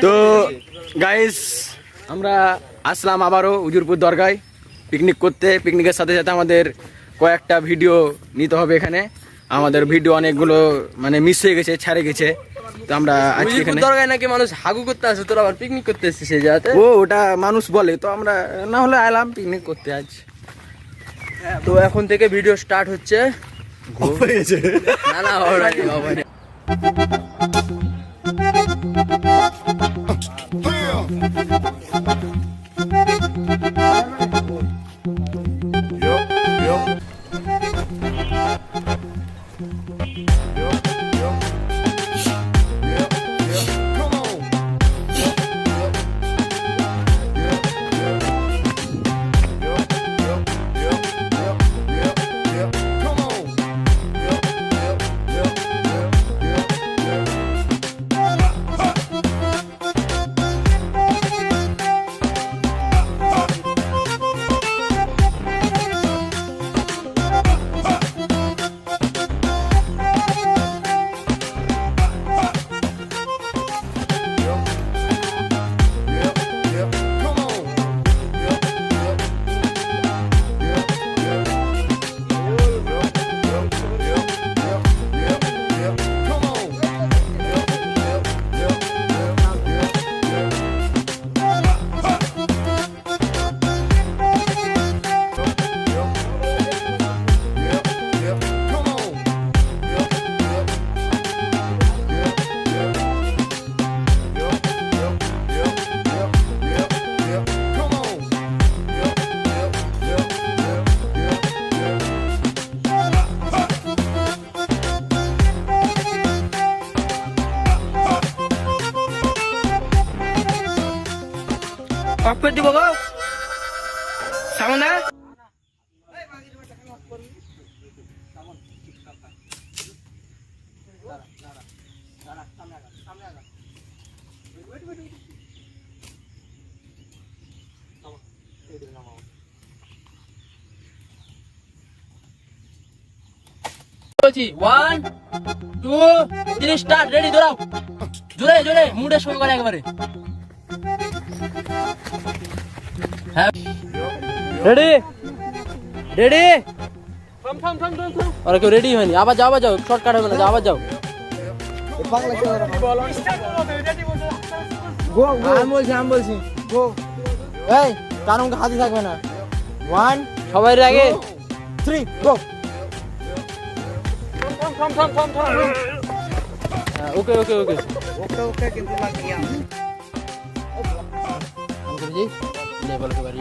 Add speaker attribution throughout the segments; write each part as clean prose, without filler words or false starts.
Speaker 1: তো গাইস আমরা আসলাম আবারও উজুরপুর দরগায় পিকনিক করতে। পিকনিকের সাথে সাথে আমাদের কয়েকটা ভিডিও নিতে হবে এখানে। আমাদের ভিডিও অনেকগুলো মানে মিস হয়ে গেছে, ছাড়ে গেছে। তো আমরা আজকে এখানে
Speaker 2: দরগায় নাকি মানুষ হাগু করতে আসে, তোরা আবার পিকনিক করতে এসেছিস সেই জায়গাতে।
Speaker 1: ওটা মানুষ বলে, তো আমরা না হলে আইলাম পিকনিক করতে আজ।
Speaker 2: তো এখন থেকে ভিডিও স্টার্ট হচ্ছে। না না হবে না।
Speaker 1: অফ করে দিব গো সামনে।
Speaker 2: বলছি 1 2 3 স্টার্ট। রেডি? দৌড়াও জোরে জোরে, মুডের সঙ্গে করে একবারে। হ্যাঁ রেডি রেডি। আর কেউ রেডি হয়নি? আবার যাও শর্টকাট হবে না, আবার যাও। আমি বলছি গো। এই কারণ হাতে থাকবে না। 1 সবাই আগে 3 গো। ওকে ওকে ওকে ওকে ওকে কিন্তু লাগিয়া জি লেভেল के बारे।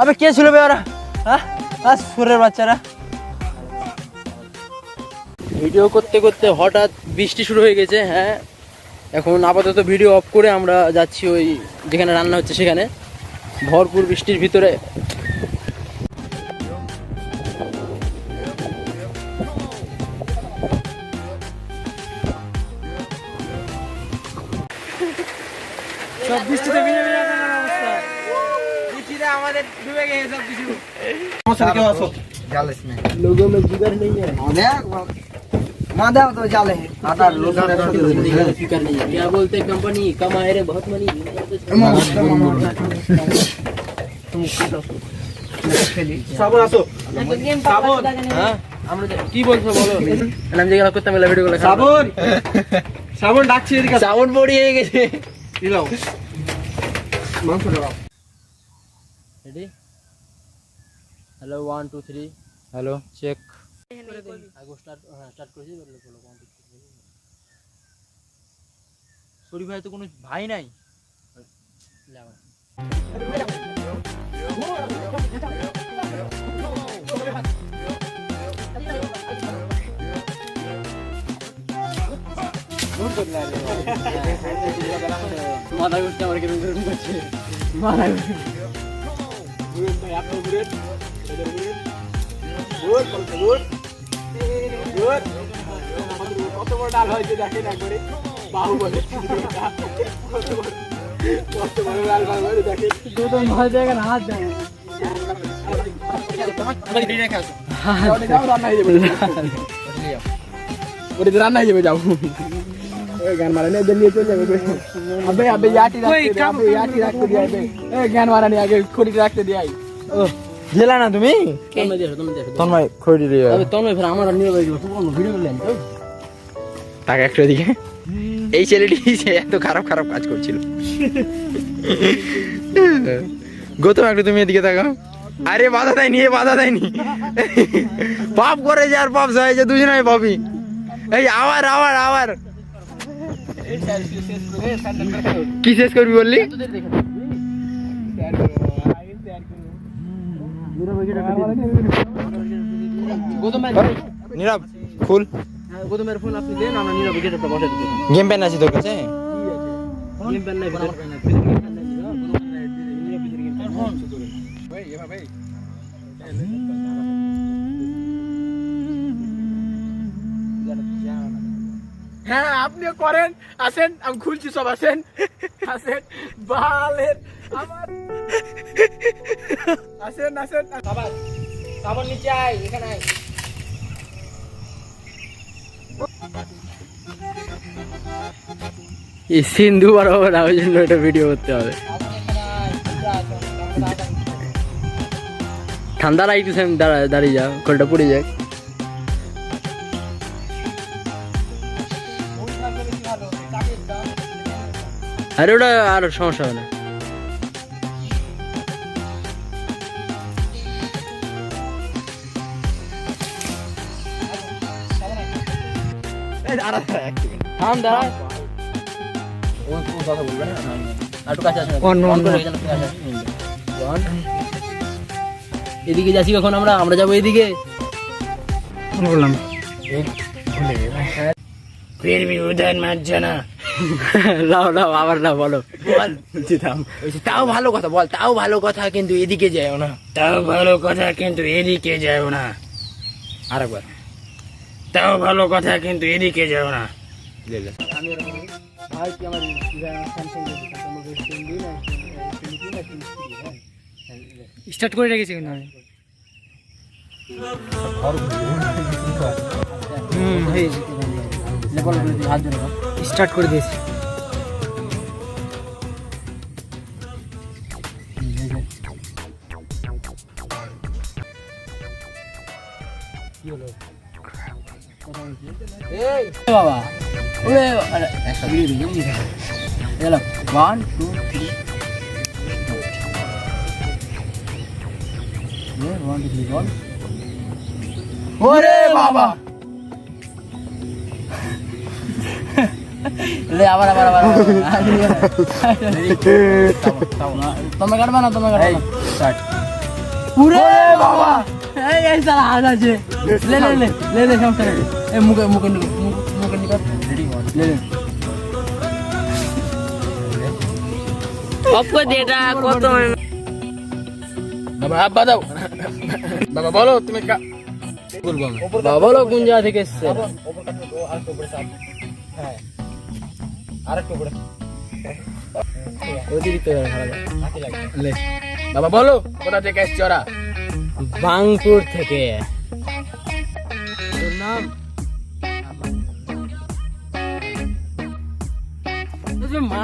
Speaker 2: আবে কে ছিল বে ওরা? সুরের বাচ্চারা। ভিডিও করতে করতে হঠাৎ বৃষ্টি শুরু হয়ে গেছে। হ্যাঁ, এখন আপাতত ভিডিও অফ করে আমরা যাচ্ছি ওই যেখানে রান্না হচ্ছে সেখানে। ভরপুর বৃষ্টির ভিতরে সব বৃষ্টিতে ভিজে ভিজে অবস্থা। বৃষ্টিতে আমাদের ডুবে গেছে সব কিছু। সমস্যা কি আসো?
Speaker 1: जाले इसमें
Speaker 2: लोगों में जिगर नहीं है।
Speaker 1: मादा तो जाले है आधा लोग
Speaker 2: फिकर नहीं है। क्या बोलते कंपनी कमाए रे बहुत मनी।
Speaker 1: साबुन আসো
Speaker 2: साबुन। हां আমরা কি বলছো বলো। আমি যেগুলো করতে মেলা ভিডিও গুলো
Speaker 1: সাবুন সাবুন ডাকছি এদিকে।
Speaker 2: সাউন্ড বডি হয়ে গেছে।
Speaker 1: দিলাও মাংস দাও।
Speaker 2: রেডি? Hello 1 2 3 hello check. আগে স্টার্ট করেছি। বলো 1 2 3। সরি ভাই, তো কোনো ভাই নাই। মাথা ঘুরছে আমার, কেমন করছে মাথা ঘুরছে। ভাই আপনার ঘুরে কত বড় ডাল হয়েছে দেখেন একবারে। বাহুবলে কত বড় ডাল বাহুবলে দেখেন। দুটো মাছ দেখেন, হাত দেখেন। রান্না হয়ে যাবে, যাও
Speaker 1: এই গান মারানি এদের নিয়ে চলে যাবে আবে আবে ইয়াটি রাখতে দে আবে ইয়াটি রাখতে দে আবে এই গান মারানি আগে খড়ি রাখতে দে আই
Speaker 3: ও জেলা না তুমি
Speaker 2: তোমরা দেখো তোমরা দেখো
Speaker 3: তন্ময় খড়ি রে
Speaker 2: তবে তোমরা ফের আমার আর নিয়ে যাবে তুমি কোন ভিডিও করলেন তো
Speaker 1: তাকে একটু দিকে এই ছেলেটি সে এত খারাপ খারাপ কাজ করছিল গৌতম একটু তুমি এদিকে তাকাও আরে বাধা দেয়নি এ বাধা দেয়নি পাপ করে যে আর পাপ যায় যে দুজনেই পাবি এই আবার আবার আবার কি শেষ করবি বললি নীরব ফুল
Speaker 2: গৌতমের ফোন আপনি দেন আমরা নীরব গেটটা বসে দিতে
Speaker 1: গেম প্যান আছে তোর কাছে
Speaker 2: গেম প্যান নাই
Speaker 1: হ্যাঁ আপনিও করেন আসেন আমি খুলছি সব আসেন আসেন বালের আমার আসেন আসেন
Speaker 2: আবার নিচে আয় এখানে আয় এই সিন্ধু বরাবর ওই জন্য একটা ভিডিও করতে হবে ঠান্ডা লাগতেছে আমি দাঁড়িয়ে যাও কলটা পড়ে যাক আরে ওটা আর সমস্যা হবে না থাম দাঁড়া কথা বলবে না একটু কাছে আসেন এদিকে যাচ্ছি কখন আমরা যাবো এদিকে
Speaker 3: বললাম
Speaker 2: फिर भी उधर मत जाना লাও লাও আবার লাও বলো বল তাও ভালো কথা বল তাও ভালো কথা কিন্তু এদিকে যাও না তাও ভালো কথা কিন্তু এদিকে যাও না আরেকবার তাও ভালো কথা কিন্তু এদিকে যাও না
Speaker 3: স্টার্ট করে রেখেছি কিন্তু আমি স্টার্ট করে দিয়েছি
Speaker 2: বাবা ওরে একটা ভিডিও দিই গেল 1 2 3 1 2 3 ওরে বাবা ले आवार आवार आवार तुम्हें काटबा ना स्टार्ट पूरे बाबा এই সালা হাজা আছে ले ले ले ले ले সমস্যা নেই এই মুখে মুখে মুখে নিকট রেডি ले ले आपको डेटा কত বাবা আব্বা দাও বাবা বলো তুমি বলবো বাবা বলো কোন জায়গা থেকে এসেছে হ্যাঁ আরেকটু উপরে অতিরিক্ত লে বাবা বলো কোথা থেকে এসছো ওরা বাংপুর থেকে তোর নাম মা